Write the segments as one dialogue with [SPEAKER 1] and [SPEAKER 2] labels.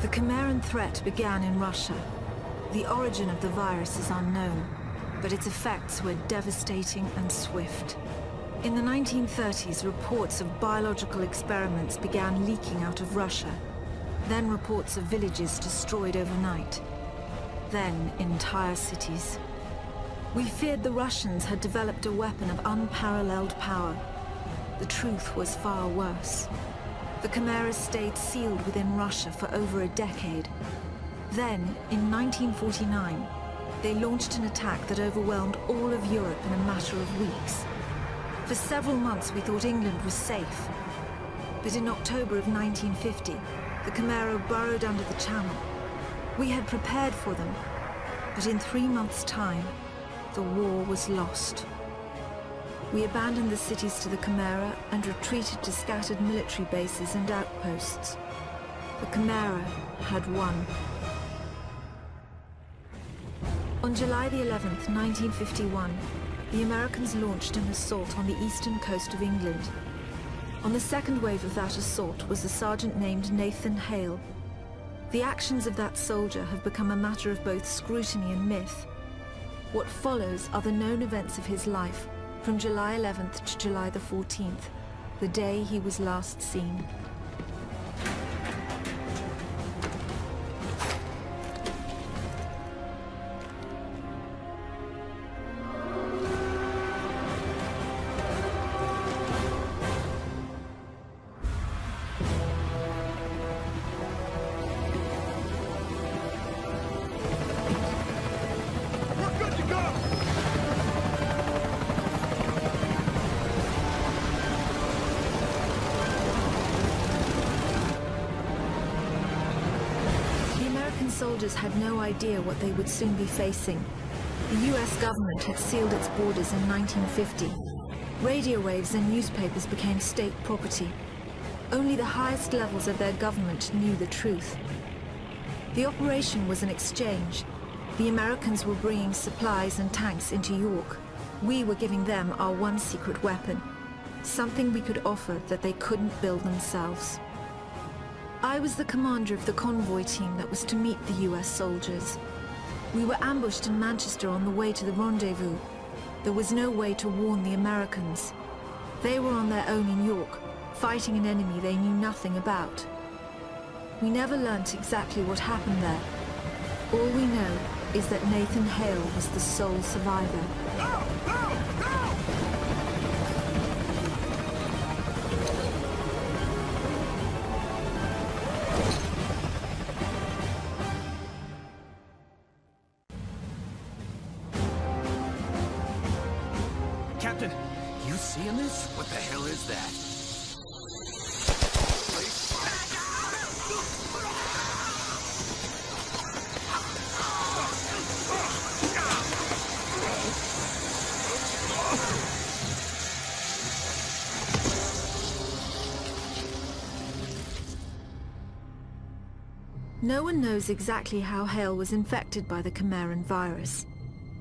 [SPEAKER 1] The Chimeran threat began in Russia. The origin of the virus is unknown, but its effects were devastating and swift. In the 1930s, reports of biological experiments began leaking out of Russia. Then reports of villages destroyed overnight. Then entire cities. We feared the Russians had developed a weapon of unparalleled power. The truth was far worse. The Chimeras stayed sealed within Russia for over a decade. Then, in 1949, they launched an attack that overwhelmed all of Europe in a matter of weeks. For several months we thought England was safe. But in October of 1950, the Chimera burrowed under the Channel. We had prepared for them, but in 3 months' time, the war was lost. We abandoned the cities to the Chimera and retreated to scattered military bases and outposts. The Chimera had won. On July the 11th, 1951, the Americans launched an assault on the eastern coast of England. On the second wave of that assault was a sergeant named Nathan Hale. The actions of that soldier have become a matter of both scrutiny and myth. What follows are the known events of his life from July 11th to July the 14th, the day he was last seen. Soldiers had no idea what they would soon be facing. The US government had sealed its borders in 1950. Radio waves and newspapers became state property. Only the highest levels of their government knew the truth. The operation was an exchange. The Americans were bringing supplies and tanks into York. We were giving them our one secret weapon, something we could offer that they couldn't build themselves. I was the commander of the convoy team that was to meet the US soldiers. We were ambushed in Manchester on the way to the rendezvous. There was no way to warn the Americans. They were on their own in York, fighting an enemy they knew nothing about. We never learnt exactly what happened there. All we know is that Nathan Hale was the sole survivor.
[SPEAKER 2] Go! Go! Go!
[SPEAKER 3] Captain, you seeing this?
[SPEAKER 2] What the hell is that?
[SPEAKER 1] No one knows exactly how Hale was infected by the Chimeran virus.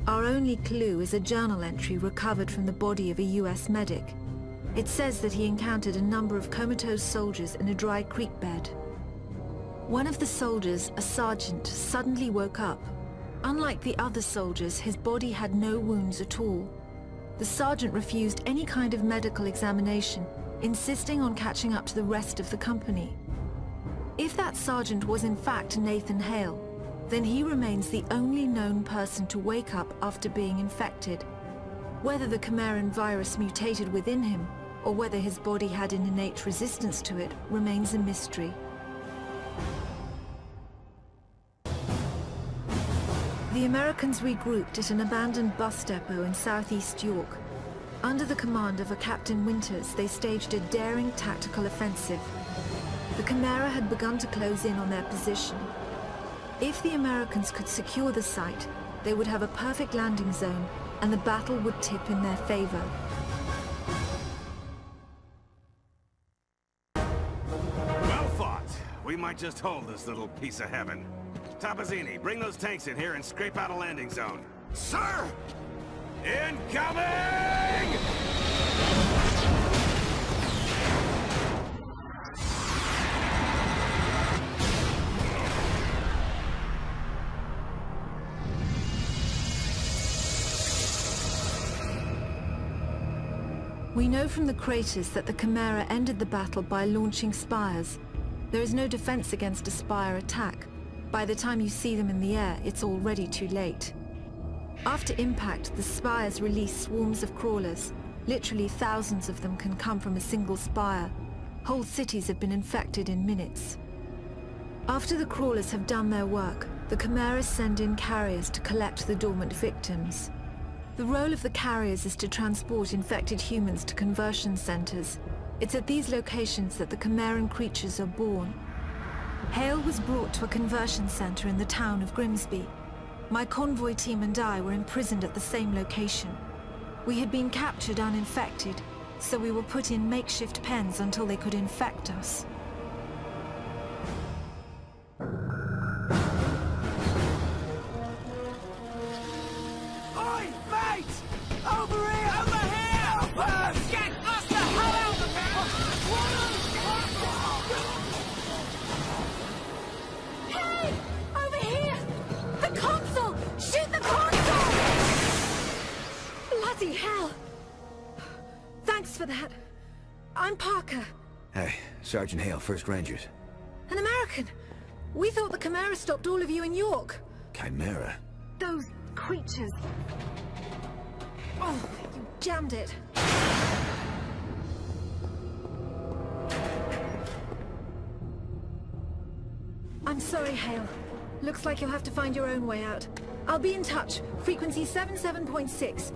[SPEAKER 1] Our only clue is a journal entry recovered from the body of a US medic. It says that he encountered a number of comatose soldiers in a dry creek bed. One of the soldiers, a sergeant, suddenly woke up. Unlike the other soldiers, his body had no wounds at all. The sergeant refused any kind of medical examination, insisting on catching up to the rest of the company. If that sergeant was in fact Nathan Hale, then he remains the only known person to wake up after being infected. Whether the Chimeran virus mutated within him, or whether his body had an innate resistance to it, remains a mystery. The Americans regrouped at an abandoned bus depot in southeast York. Under the command of a Captain Winters, they staged a daring tactical offensive. The Chimera had begun to close in on their position. If the Americans could secure the site, they would have a perfect landing zone, and the battle would tip in their favor.
[SPEAKER 2] Well fought. We might just hold this little piece of heaven. Tapazzini, bring those tanks in here and scrape out a landing zone. Sir! Incoming!
[SPEAKER 1] know from the craters that the Chimera ended the battle by launching spires. There is no defense against a spire attack. By the time you see them in the air, it's already too late. After impact, the spires release swarms of crawlers. Literally thousands of them can come from a single spire. Whole cities have been infected in minutes. After the crawlers have done their work, the Chimeras send in carriers to collect the dormant victims. The role of the carriers is to transport infected humans to conversion centers. It's at these locations that the Chimeran creatures are born. Hale was brought to a conversion center in the town of Grimsby. My convoy team and I were imprisoned at the same location. We had been captured uninfected, so we were put in makeshift pens until they could infect us.
[SPEAKER 3] Oi, mate! Over here! Over here! Help us! Get us the hell out of here!
[SPEAKER 1] Hey! Over here! The console! Shoot the console! Bloody hell! Thanks for that. I'm Parker.
[SPEAKER 4] Hey, Sergeant Hale, 1st Rangers.
[SPEAKER 1] An American. We thought the Chimera stopped all of you in York.
[SPEAKER 4] Chimera?
[SPEAKER 1] Those creatures. Oh, you jammed it. I'm sorry, Hale. Looks like you'll have to find your own way out. I'll be in touch. Frequency 77.6.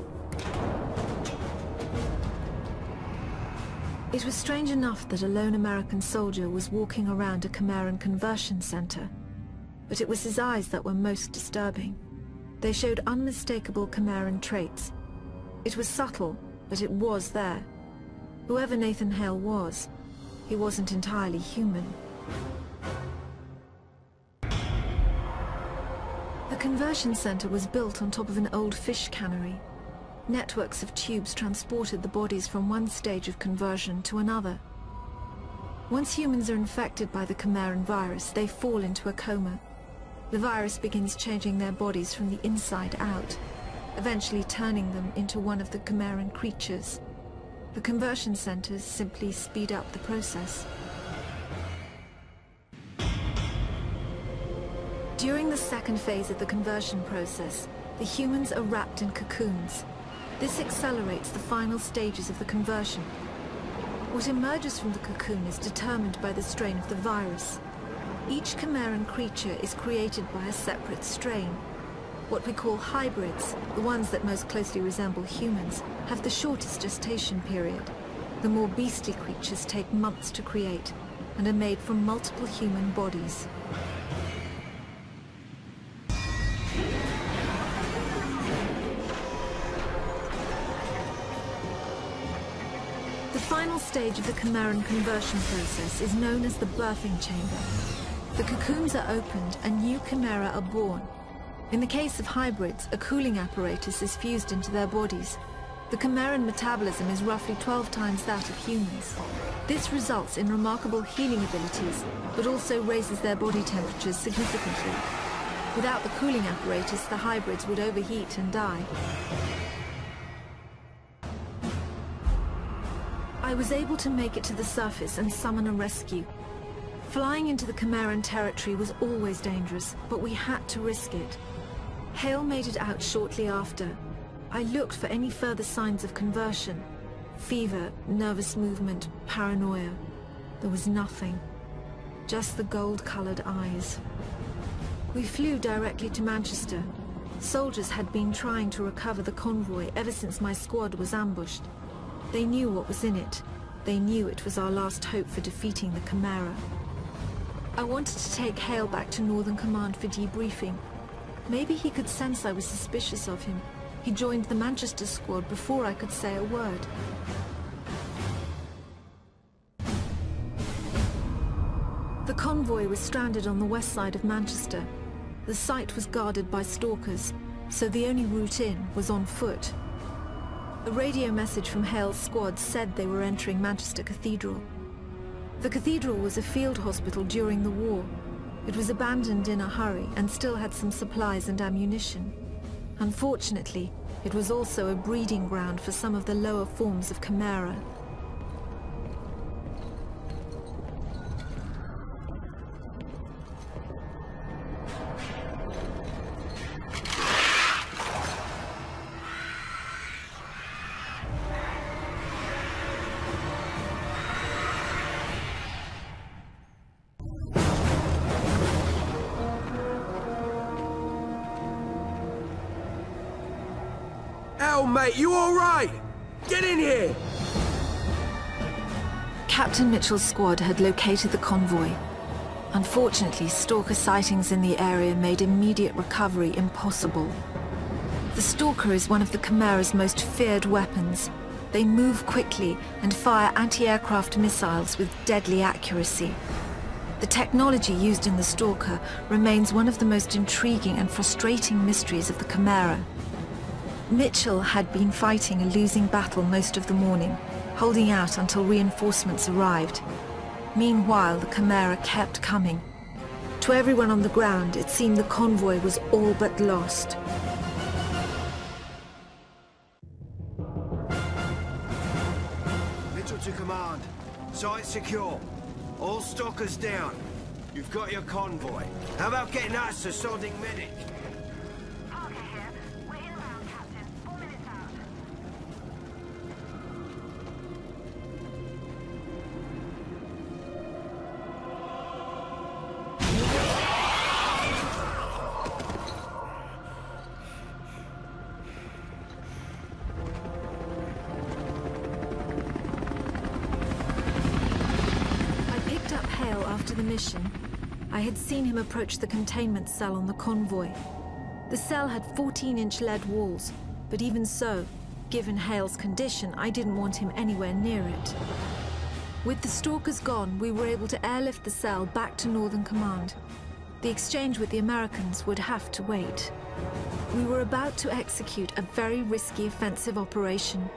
[SPEAKER 1] It was strange enough that a lone American soldier was walking around a Chimeran conversion center. But it was his eyes that were most disturbing. They showed unmistakable Chimeran traits. It was subtle, but it was there. Whoever Nathan Hale was, he wasn't entirely human. The conversion center was built on top of an old fish cannery. Networks of tubes transported the bodies from one stage of conversion to another. Once humans are infected by the Chimeran virus, they fall into a coma. The virus begins changing their bodies from the inside out, eventually turning them into one of the Chimeran creatures. The conversion centers simply speed up the process. During the second phase of the conversion process, the humans are wrapped in cocoons. This accelerates the final stages of the conversion. What emerges from the cocoon is determined by the strain of the virus. Each Chimeran creature is created by a separate strain. What we call hybrids, the ones that most closely resemble humans, have the shortest gestation period. The more beastly creatures take months to create and are made from multiple human bodies. The final stage of the Chimeran conversion process is known as the birthing chamber. The cocoons are opened and new Chimera are born. In the case of hybrids, a cooling apparatus is fused into their bodies. The Chimeran metabolism is roughly 12 times that of humans. This results in remarkable healing abilities, but also raises their body temperatures significantly. Without the cooling apparatus, the hybrids would overheat and die. I was able to make it to the surface and summon a rescue. Flying into the Chimeran territory was always dangerous, but we had to risk it. Hale made it out shortly after. I looked for any further signs of conversion. Fever, nervous movement, paranoia. There was nothing. Just the gold-colored eyes. We flew directly to Manchester. Soldiers had been trying to recover the convoy ever since my squad was ambushed. They knew what was in it. They knew it was our last hope for defeating the Chimera. I wanted to take Hale back to Northern Command for debriefing. Maybe he could sense I was suspicious of him. He joined the Manchester squad before I could say a word. The convoy was stranded on the west side of Manchester. The site was guarded by stalkers, so the only route in was on foot. A radio message from Hale's squad said they were entering Manchester Cathedral. The cathedral was a field hospital during the war. It was abandoned in a hurry and still had some supplies and ammunition. Unfortunately, it was also a breeding ground for some of the lower forms of Chimera.
[SPEAKER 3] hell, mate? You all right? Get in here!
[SPEAKER 1] Captain Mitchell's squad had located the convoy. Unfortunately, Stalker sightings in the area made immediate recovery impossible. The Stalker is one of the Chimera's most feared weapons. They move quickly and fire anti-aircraft missiles with deadly accuracy. The technology used in the Stalker remains one of the most intriguing and frustrating mysteries of the Chimera. Mitchell had been fighting a losing battle most of the morning, holding out until reinforcements arrived. Meanwhile, the Chimera kept coming. To everyone on the ground, it seemed the convoy was all but lost.
[SPEAKER 3] Mitchell to command. Site secure. All Stalkers down. You've got your convoy. How about getting us a sodding medic?
[SPEAKER 5] Parker here. We're inbound, Captain. 4 minutes out.
[SPEAKER 1] After the mission, I had seen him approach the containment cell on the convoy. The cell had 14-inch lead walls, but even so, given Hale's condition, I didn't want him anywhere near it. With the Stalkers gone, we were able to airlift the cell back to Northern Command. The exchange with the Americans would have to wait. We were about to execute a very risky offensive operation.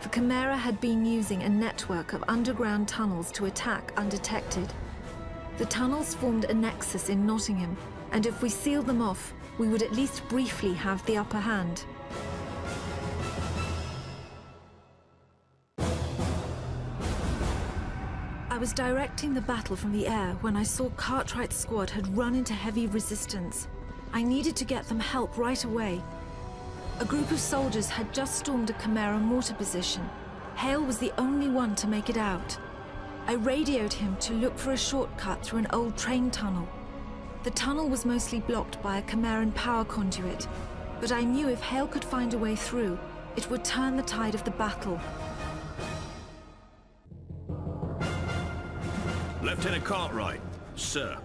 [SPEAKER 1] The Chimera had been using a network of underground tunnels to attack undetected. The tunnels formed a nexus in Nottingham, and if we sealed them off, we would at least briefly have the upper hand. I was directing the battle from the air when I saw Cartwright's squad had run into heavy resistance. I needed to get them help right away. A group of soldiers had just stormed a Chimera mortar position. Hale was the only one to make it out. I radioed him to look for a shortcut through an old train tunnel. The tunnel was mostly blocked by a Chimeran power conduit, but I knew if Hale could find a way through, it would turn the tide of the battle.
[SPEAKER 6] Lieutenant Cartwright, sir.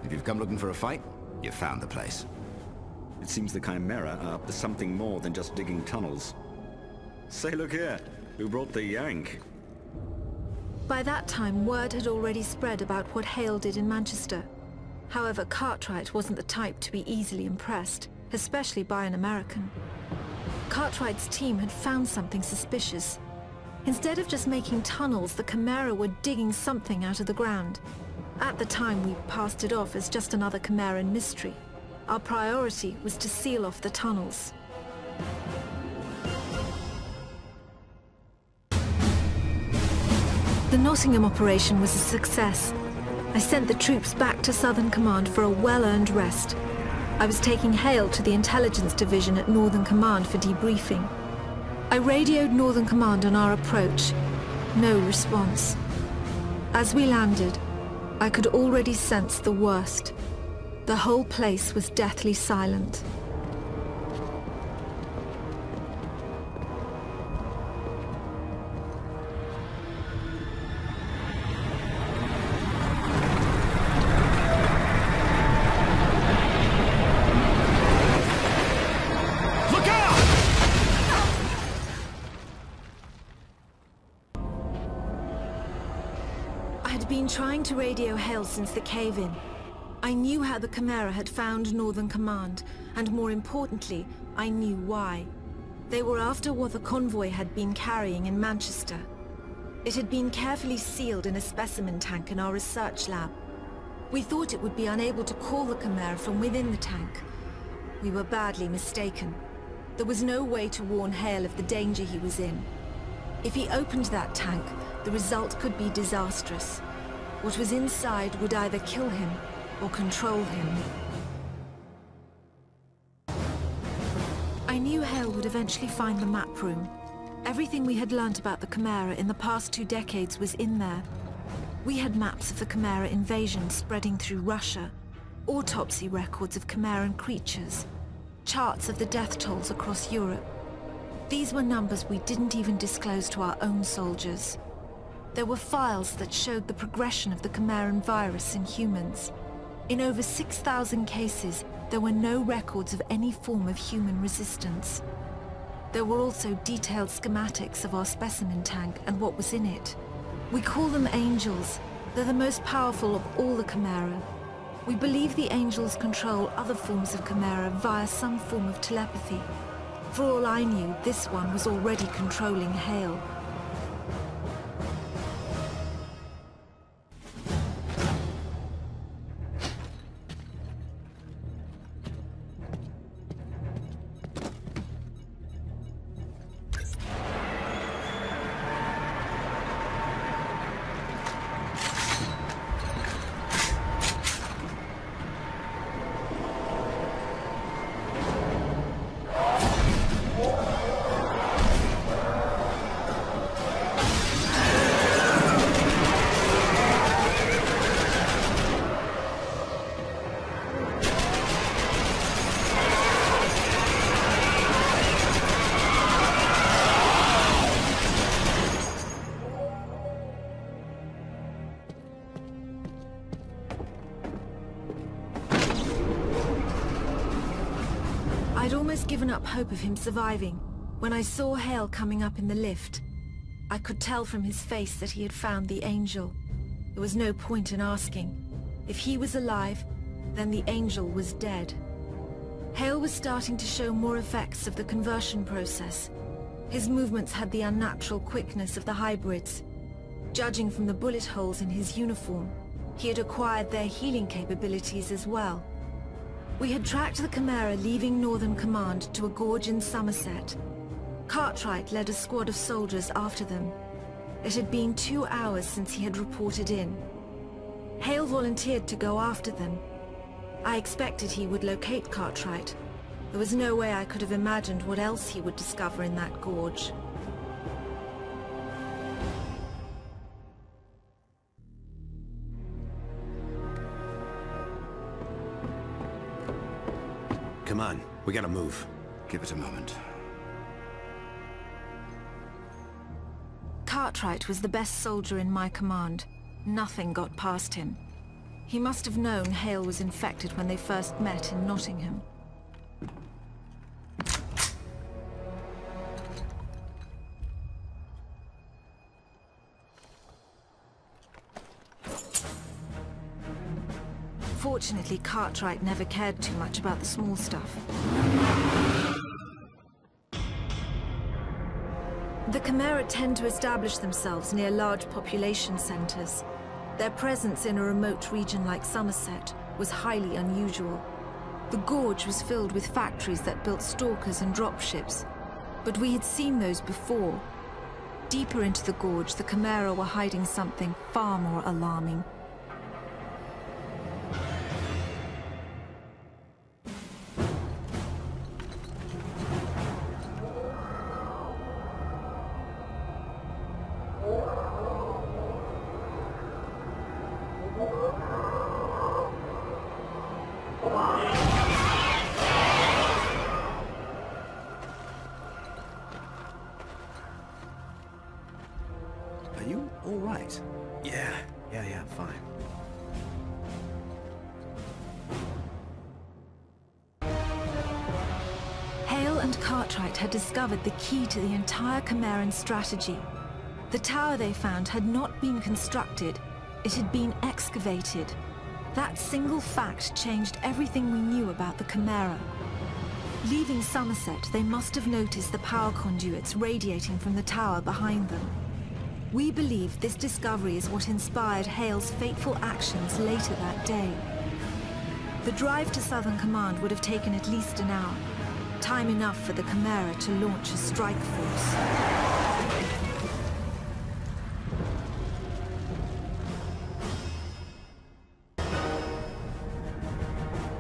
[SPEAKER 4] If you've come looking for a fight, you've found the place.
[SPEAKER 7] It seems the Chimera are up to something more than just digging tunnels. Say, look here, who brought the Yank?
[SPEAKER 1] By that time, word had already spread about what Hale did in Manchester. However, Cartwright wasn't the type to be easily impressed, especially by an American. Cartwright's team had found something suspicious. Instead of just making tunnels, the Chimera were digging something out of the ground. At the time, we passed it off as just another Chimeran mystery. Our priority was to seal off the tunnels. The Nottingham operation was a success. I sent the troops back to Southern Command for a well-earned rest. I was taking Hale to the intelligence division at Northern Command for debriefing. I radioed Northern Command on our approach. No response. As we landed, I could already sense the worst. The whole place was deathly silent. Trying to radio Hale since the cave-in. I knew how the Chimera had found Northern Command, and more importantly, I knew why. They were after what the convoy had been carrying in Manchester. It had been carefully sealed in a specimen tank in our research lab. We thought it would be unable to call the Chimera from within the tank. We were badly mistaken. There was no way to warn Hale of the danger he was in. If he opened that tank, the result could be disastrous. What was inside would either kill him or control him. I knew Hale would eventually find the map room. Everything we had learnt about the Chimera in the past 2 decades was in there. We had maps of the Chimera invasion spreading through Russia, autopsy records of Chimeran creatures, charts of the death tolls across Europe. These were numbers we didn't even disclose to our own soldiers. There were files that showed the progression of the Chimeran virus in humans. In over 6,000 cases, there were no records of any form of human resistance. There were also detailed schematics of our specimen tank and what was in it. We call them Angels. They're the most powerful of all the Chimera. We believe the Angels control other forms of Chimera via some form of telepathy. For all I knew, this one was already controlling Hale. I'd almost given up hope of him surviving when I saw Hale coming up in the lift. I could tell from his face that he had found the Angel. There was no point in asking. If he was alive, then the Angel was dead. Hale was starting to show more effects of the conversion process. His movements had the unnatural quickness of the hybrids. Judging from the bullet holes in his uniform, he had acquired their healing capabilities as well. We had tracked the Chimera leaving Northern Command to a gorge in Somerset. Cartwright led a squad of soldiers after them. It had been 2 hours since he had reported in. Hale volunteered to go after them. I expected he would locate Cartwright. There was no way I could have imagined what else he would discover in that gorge.
[SPEAKER 3] Come on, we gotta move.
[SPEAKER 4] Give it a moment.
[SPEAKER 1] Cartwright was the best soldier in my command. Nothing got past him. He must have known Hale was infected when they first met in Nottingham. Fortunately, Cartwright never cared too much about the small stuff. The Chimera tend to establish themselves near large population centers. Their presence in a remote region like Somerset was highly unusual. The gorge was filled with factories that built stalkers and dropships, but we had seen those before. Deeper into the gorge, the Chimera were hiding something far more alarming.
[SPEAKER 3] Are you all right? Yeah, fine.
[SPEAKER 1] Hale and Cartwright had discovered the key to the entire Chimeran strategy. The tower they found had not been constructed, it had been excavated. That single fact changed everything we knew about the Chimera. Leaving Somerset, they must have noticed the power conduits radiating from the tower behind them. We believe this discovery is what inspired Hale's fateful actions later that day. The drive to Southern Command would have taken at least an hour, time enough for the Chimera to launch a strike force.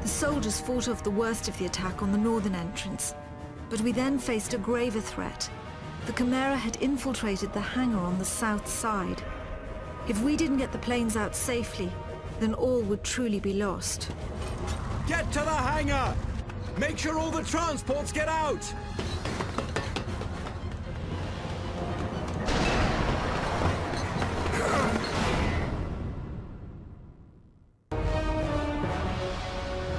[SPEAKER 1] The soldiers fought off the worst of the attack on the northern entrance, but we then faced a graver threat. The Chimera had infiltrated the hangar on the south side. If we didn't get the planes out safely, then all would truly be lost.
[SPEAKER 3] Get to the hangar! Make sure all the transports get out!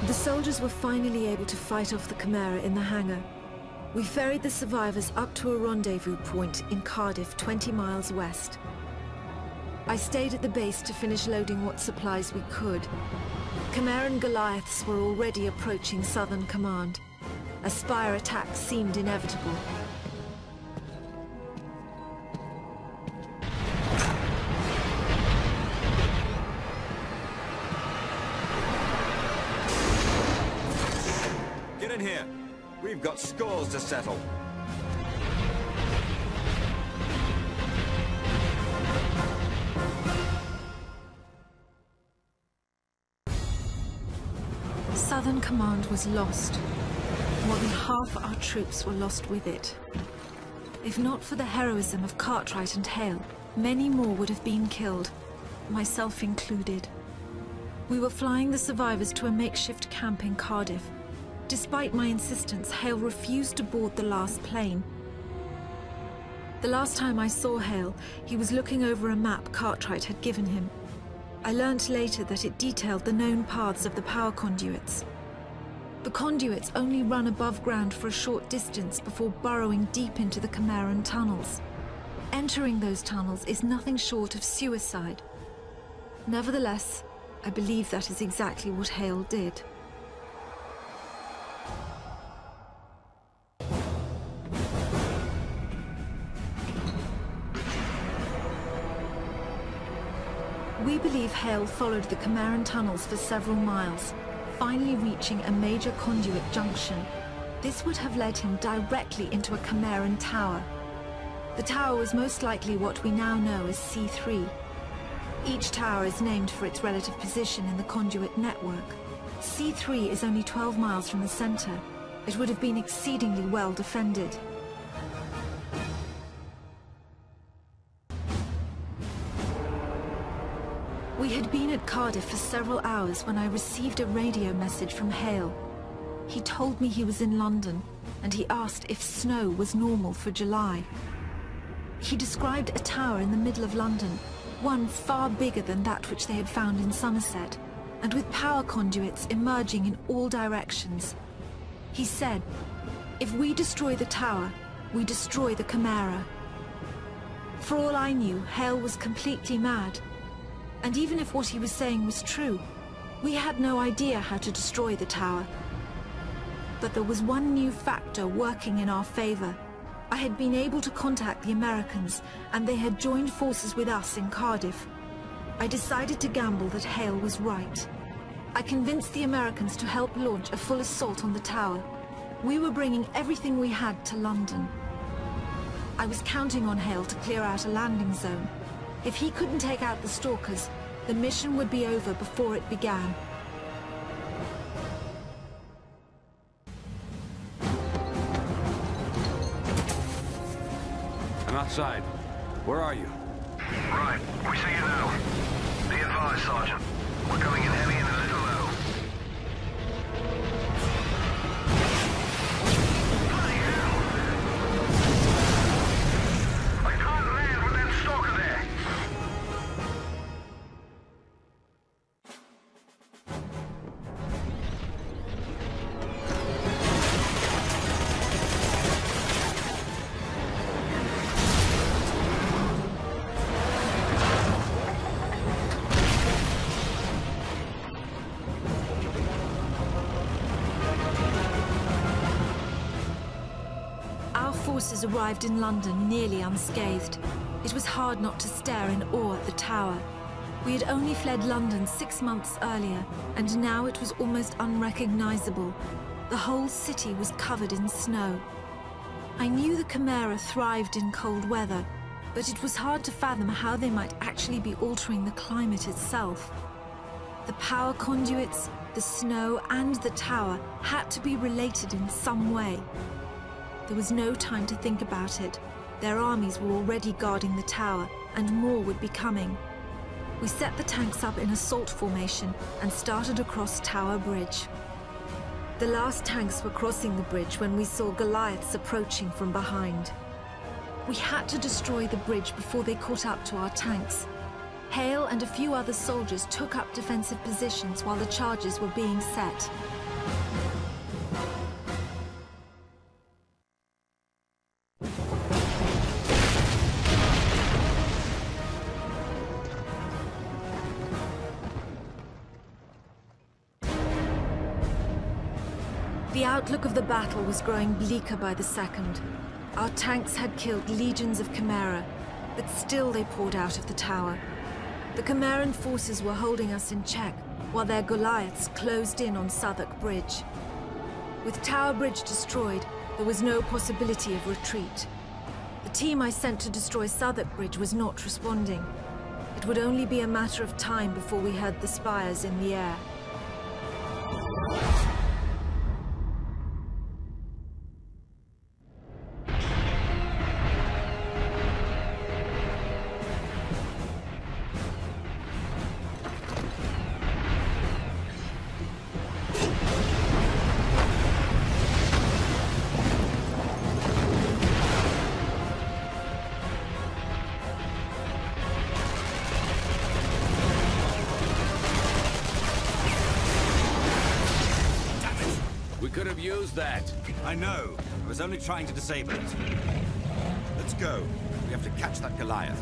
[SPEAKER 1] The soldiers were finally able to fight off the Chimera in the hangar. We ferried the survivors up to a rendezvous point in Cardiff, 20 miles west. I stayed at the base to finish loading what supplies we could. Chimeran Goliaths were already approaching Southern Command. A Spire attack seemed inevitable.
[SPEAKER 3] Get in here. We've got scores to settle.
[SPEAKER 1] Southern Command was lost. More than half our troops were lost with it. If not for the heroism of Cartwright and Hale, many more would have been killed, myself included. We were flying the survivors to a makeshift camp in Cardiff. Despite my insistence, Hale refused to board the last plane. The last time I saw Hale, he was looking over a map Cartwright had given him. I learnt later that it detailed the known paths of the power conduits. The conduits only run above ground for a short distance before burrowing deep into the Chimeran tunnels. Entering those tunnels is nothing short of suicide. Nevertheless, I believe that is exactly what Hale did. We believe Hale followed the Chimeran tunnels for several miles, finally reaching a major conduit junction. This would have led him directly into a Chimeran tower. The tower was most likely what we now know as C3. Each tower is named for its relative position in the conduit network. C3 is only 12 miles from the center. It would have been exceedingly well defended. We had been at Cardiff for several hours when I received a radio message from Hale. He told me he was in London, and he asked if snow was normal for July. He described a tower in the middle of London, one far bigger than that which they had found in Somerset, and with power conduits emerging in all directions. He said, "If we destroy the tower, we destroy the Chimera." For all I knew, Hale was completely mad. And even if what he was saying was true, we had no idea how to destroy the tower. But there was one new factor working in our favor. I had been able to contact the Americans, and they had joined forces with us in Cardiff. I decided to gamble that Hale was right. I convinced the Americans to help launch a full assault on the tower. We were bringing everything we had to London. I was counting on Hale to clear out a landing zone. If he couldn't take out the stalkers, the mission would be over before it began.
[SPEAKER 8] I'm outside. Where are you?
[SPEAKER 9] Right, we see you now. Be advised, Sergeant. We're coming in heavy and a little low. Bloody hell! I can't land with that stalker there.
[SPEAKER 1] Forces arrived in London nearly unscathed. It was hard not to stare in awe at the tower. We had only fled London 6 months earlier, and now it was almost unrecognizable. The whole city was covered in snow. I knew the Chimera thrived in cold weather, but it was hard to fathom how they might actually be altering the climate itself. The power conduits, the snow, and the tower had to be related in some way. There was no time to think about it. Their armies were already guarding the tower, and more would be coming. We set the tanks up in assault formation and started across Tower Bridge. The last tanks were crossing the bridge when we saw Goliaths approaching from behind. We had to destroy the bridge before they caught up to our tanks. Hale and a few other soldiers took up defensive positions while the charges were being set. The outlook of the battle was growing bleaker by the second. Our tanks had killed legions of Chimera, but still they poured out of the tower. The Chimeran forces were holding us in check, while their Goliaths closed in on Southwark Bridge. With Tower Bridge destroyed, there was no possibility of retreat. The team I sent to destroy Southwark Bridge was not responding. It would only be a matter of time before we heard the spires in the air.
[SPEAKER 8] Could have used that.
[SPEAKER 4] I know. I was only trying to disable it. Let's go. We have to catch that Goliath.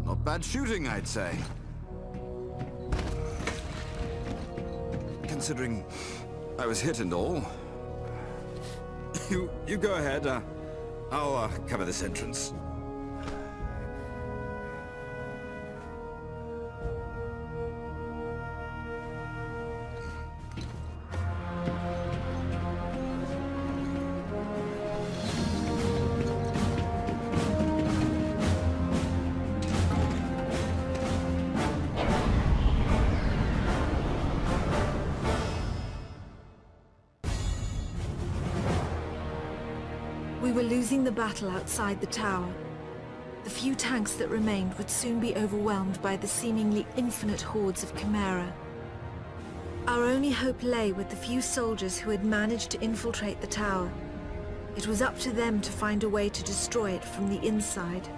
[SPEAKER 4] Not bad shooting, I'd say. Considering I was hit and all. You go ahead. I'll cover this entrance.
[SPEAKER 1] We were losing the battle outside the tower. The few tanks that remained would soon be overwhelmed by the seemingly infinite hordes of Chimera. Our only hope lay with the few soldiers who had managed to infiltrate the tower. It was up to them to find a way to destroy it from the inside.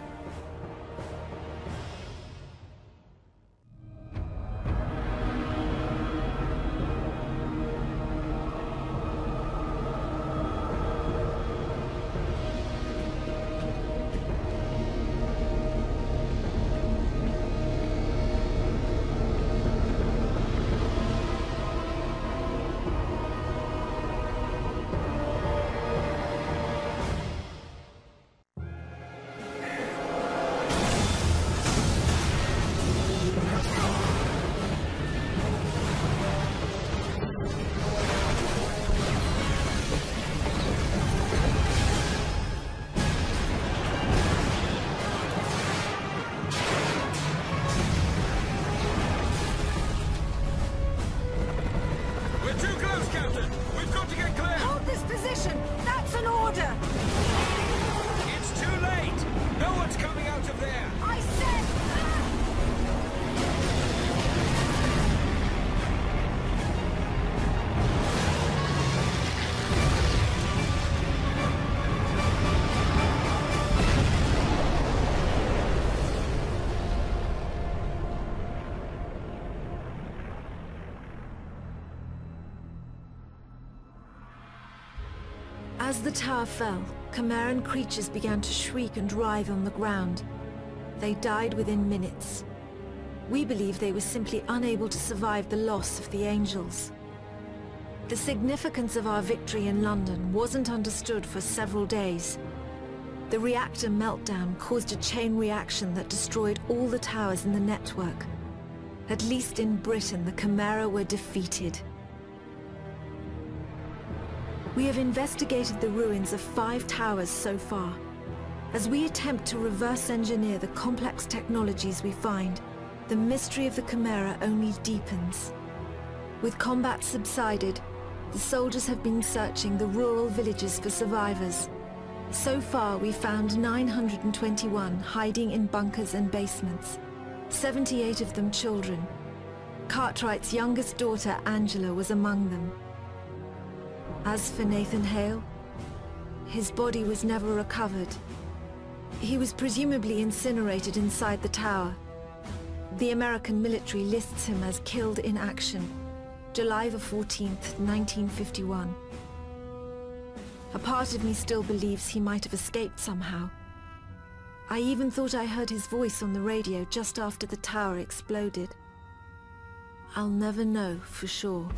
[SPEAKER 1] As the tower fell, Chimeran creatures began to shriek and writhe on the ground. They died within minutes. We believe they were simply unable to survive the loss of the Angels. The significance of our victory in London wasn't understood for several days. The reactor meltdown caused a chain reaction that destroyed all the towers in the network. At least in Britain, the Chimera were defeated. We have investigated the ruins of 5 towers so far. As we attempt to reverse engineer the complex technologies we find, the mystery of the Chimera only deepens. With combat subsided, the soldiers have been searching the rural villages for survivors. So far, we found 921 hiding in bunkers and basements, 78 of them children. Cartwright's youngest daughter, Angela, was among them. As for Nathan Hale, His body was never recovered. He was presumably incinerated inside the tower. The American military lists him as killed in action, July the 14th, 1951. A part of me still believes he might have escaped somehow. I even thought I heard his voice on the radio just after the tower exploded. I'll never know for sure.